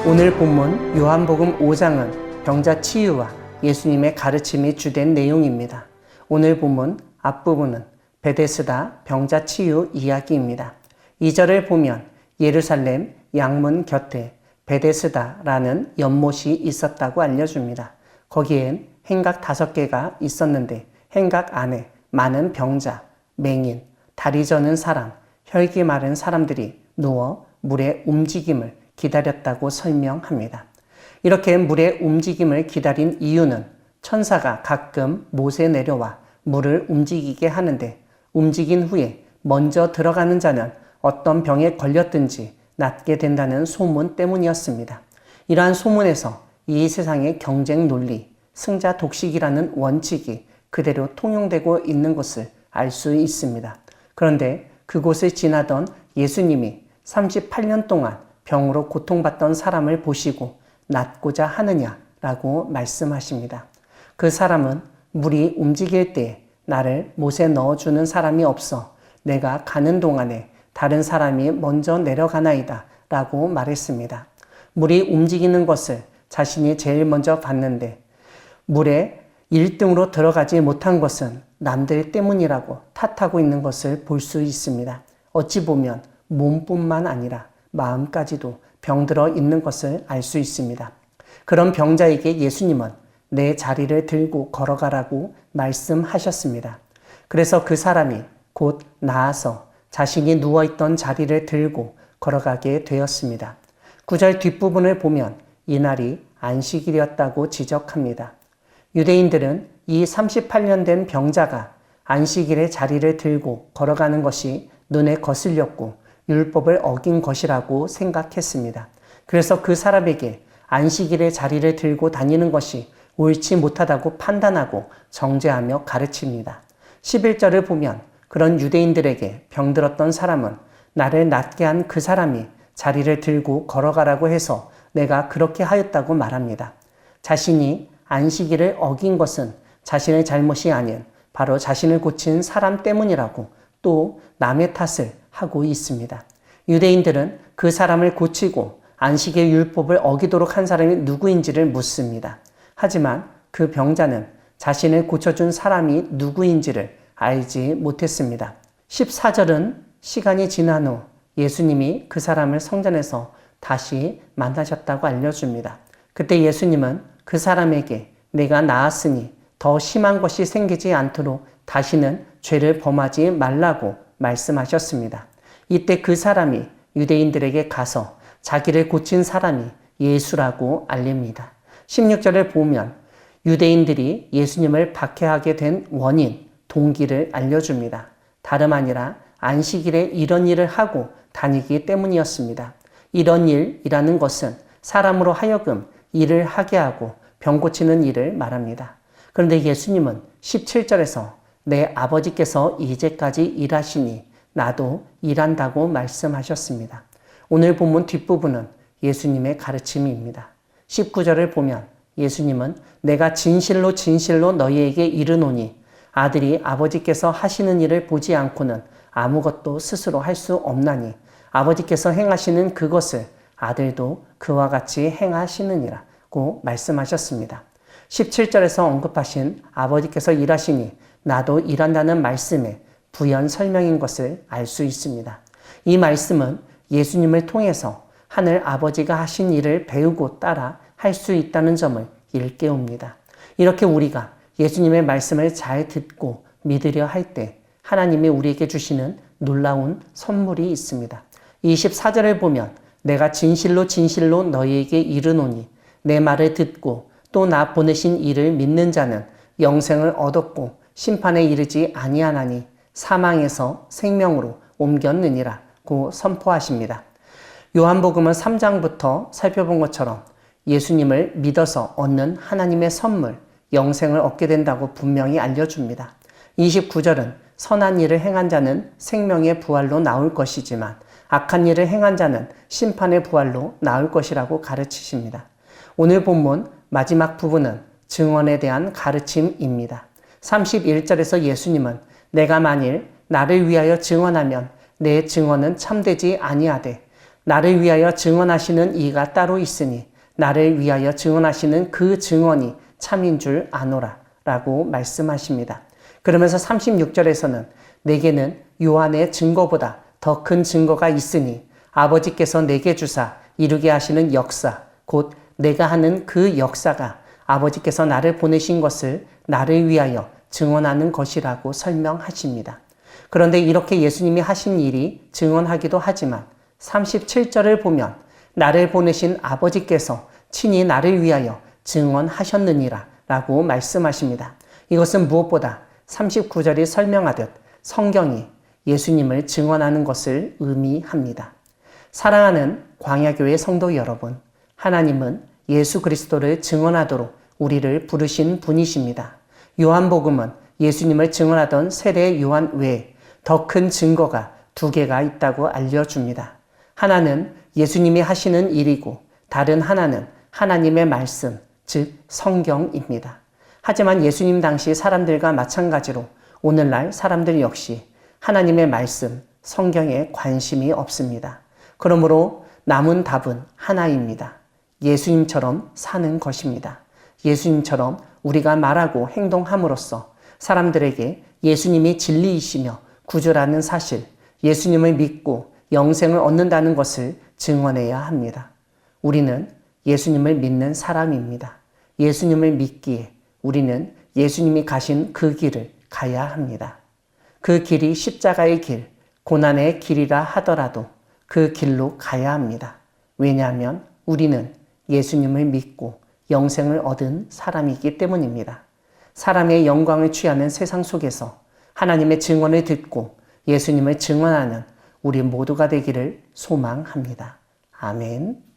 오늘 본문 요한복음 5장은 병자 치유와 예수님의 가르침이 주된 내용입니다. 오늘 본문 앞부분은 베데스다 병자 치유 이야기입니다. 2절을 보면 예루살렘 양문 곁에 베데스다라는 연못이 있었다고 알려줍니다. 거기엔 행각 5개가 있었는데 행각 안에 많은 병자, 맹인, 다리 저는 사람, 혈기 마른 사람들이 누워 물의 움직임을 기다렸다고 설명합니다. 이렇게 물의 움직임을 기다린 이유는 천사가 가끔 못에 내려와 물을 움직이게 하는데 움직인 후에 먼저 들어가는 자는 어떤 병에 걸렸든지 낫게 된다는 소문 때문이었습니다. 이러한 소문에서 이 세상의 경쟁 논리, 승자 독식이라는 원칙이 그대로 통용되고 있는 것을 알 수 있습니다. 그런데 그곳을 지나던 예수님이 38년 동안 병으로 고통받던 사람을 보시고 낫고자 하느냐라고 말씀하십니다. 그 사람은 물이 움직일 때 나를 못에 넣어주는 사람이 없어 내가 가는 동안에 다른 사람이 먼저 내려가나이다 라고 말했습니다. 물이 움직이는 것을 자신이 제일 먼저 봤는데 물에 1등으로 들어가지 못한 것은 남들 때문이라고 탓하고 있는 것을 볼 수 있습니다. 어찌 보면 몸뿐만 아니라 마음까지도 병들어 있는 것을 알 수 있습니다. 그런 병자에게 예수님은 내 자리를 들고 걸어가라고 말씀하셨습니다. 그래서 그 사람이 곧 나아서 자신이 누워있던 자리를 들고 걸어가게 되었습니다. 9절 뒷부분을 보면 이날이 안식일이었다고 지적합니다. 유대인들은 이 38년 된 병자가 안식일에 자리를 들고 걸어가는 것이 눈에 거슬렸고 율법을 어긴 것이라고 생각했습니다. 그래서 그 사람에게 안식일에 자리를 들고 다니는 것이 옳지 못하다고 판단하고 정죄하며 가르칩니다. 11절을 보면 그런 유대인들에게 병들었던 사람은 나를 낫게 한 그 사람이 자리를 들고 걸어가라고 해서 내가 그렇게 하였다고 말합니다. 자신이 안식일을 어긴 것은 자신의 잘못이 아닌 바로 자신을 고친 사람 때문이라고 또 남의 탓을 하고 있습니다. 유대인들은 그 사람을 고치고 안식의 율법을 어기도록 한 사람이 누구인지를 묻습니다. 하지만 그 병자는 자신을 고쳐준 사람이 누구인지를 알지 못했습니다. 14절은 시간이 지난 후 예수님이 그 사람을 성전에서 다시 만나셨다고 알려줍니다. 그때 예수님은 그 사람에게 내가 나았으니 더 심한 것이 생기지 않도록 다시는 죄를 범하지 말라고 말씀하셨습니다. 이때 그 사람이 유대인들에게 가서 자기를 고친 사람이 예수라고 알립니다. 16절을 보면 유대인들이 예수님을 박해하게 된 원인, 동기를 알려줍니다. 다름 아니라 안식일에 이런 일을 하고 다니기 때문이었습니다. 이런 일이라는 것은 사람으로 하여금 일을 하게 하고 병 고치는 일을 말합니다. 그런데 예수님은 17절에서 내 아버지께서 이제까지 일하시니 나도 일한다고 말씀하셨습니다. 오늘 본문 뒷부분은 예수님의 가르침입니다. 19절을 보면 예수님은 내가 진실로 진실로 너희에게 이르노니 아들이 아버지께서 하시는 일을 보지 않고는 아무것도 스스로 할 수 없나니 아버지께서 행하시는 그것을 아들도 그와 같이 행하시느니라고 말씀하셨습니다. 17절에서 언급하신 아버지께서 일하시니 나도 일한다는 말씀에 부연 설명인 것을 알 수 있습니다. 이 말씀은 예수님을 통해서 하늘 아버지가 하신 일을 배우고 따라 할 수 있다는 점을 일깨웁니다. 이렇게 우리가 예수님의 말씀을 잘 듣고 믿으려 할 때 하나님이 우리에게 주시는 놀라운 선물이 있습니다. 24절을 보면 내가 진실로 진실로 너희에게 이르노니 내 말을 듣고 또 나 보내신 이를 믿는 자는 영생을 얻었고 심판에 이르지 아니하나니 사망에서 생명으로 옮겼느니라고 선포하십니다. 요한복음은 3장부터 살펴본 것처럼 예수님을 믿어서 얻는 하나님의 선물, 영생을 얻게 된다고 분명히 알려줍니다. 29절은 선한 일을 행한 자는 생명의 부활로 나올 것이지만 악한 일을 행한 자는 심판의 부활로 나올 것이라고 가르치십니다. 오늘 본문 마지막 부분은 증언에 대한 가르침입니다. 31절에서 예수님은 내가 만일 나를 위하여 증언하면 내 증언은 참되지 아니하되 나를 위하여 증언하시는 이가 따로 있으니 나를 위하여 증언하시는 그 증언이 참인 줄 아노라 라고 말씀하십니다. 그러면서 36절에서는 내게는 요한의 증거보다 더 큰 증거가 있으니 아버지께서 내게 주사 이루게 하시는 역사, 곧 내가 하는 그 역사가 아버지께서 나를 보내신 것을 나를 위하여 증언하는 것이라고 설명하십니다. 그런데 이렇게 예수님이 하신 일이 증언하기도 하지만 37절을 보면 나를 보내신 아버지께서 친히 나를 위하여 증언하셨느니라 라고 말씀하십니다. 이것은 무엇보다 39절이 설명하듯 성경이 예수님을 증언하는 것을 의미합니다. 사랑하는 광야교회 성도 여러분, 하나님은 예수 그리스도를 증언하도록 우리를 부르신 분이십니다. 요한복음은 예수님을 증언하던 세례 요한 외에 더 큰 증거가 2개가 있다고 알려줍니다. 하나는 예수님이 하시는 일이고 다른 하나는 하나님의 말씀, 즉 성경입니다. 하지만 예수님 당시 사람들과 마찬가지로 오늘날 사람들 역시 하나님의 말씀, 성경에 관심이 없습니다. 그러므로 남은 답은 하나입니다. 예수님처럼 사는 것입니다. 예수님처럼 우리가 말하고 행동함으로써 사람들에게 예수님이 진리이시며 구주라는 사실, 예수님을 믿고 영생을 얻는다는 것을 증언해야 합니다. 우리는 예수님을 믿는 사람입니다. 예수님을 믿기에 우리는 예수님이 가신 그 길을 가야 합니다. 그 길이 십자가의 길, 고난의 길이라 하더라도 그 길로 가야 합니다. 왜냐하면 우리는 예수님을 믿고 영생을 얻은 사람이기 때문입니다. 사람의 영광을 취하는 세상 속에서 하나님의 증언을 듣고 예수님을 증언하는 우리 모두가 되기를 소망합니다. 아멘.